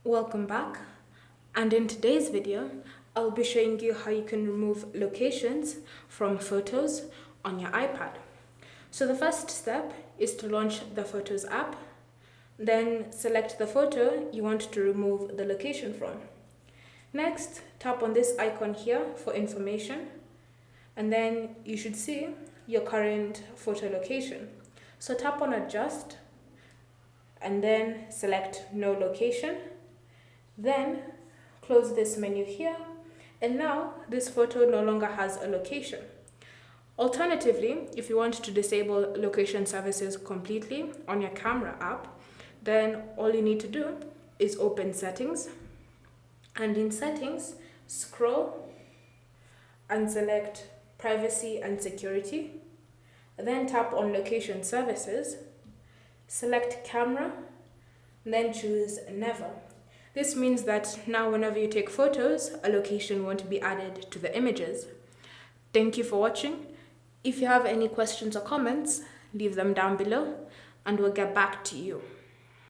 Welcome back, and in today's video I'll be showing you how you can remove locations from photos on your iPad. So the first step is to launch the Photos app, then select the photo you want to remove the location from. Next, tap on this icon here for information, and then you should see your current photo location. So tap on Adjust and then select No Location. Then close this menu here, and now this photo no longer has a location. Alternatively, if you want to disable location services completely on your camera app, then all you need to do is open Settings, and in Settings, scroll and select Privacy and Security. Then tap on Location Services, select Camera, then choose Never. This means that now whenever you take photos, a location won't be added to the images. Thank you for watching. If you have any questions or comments, leave them down below and we'll get back to you.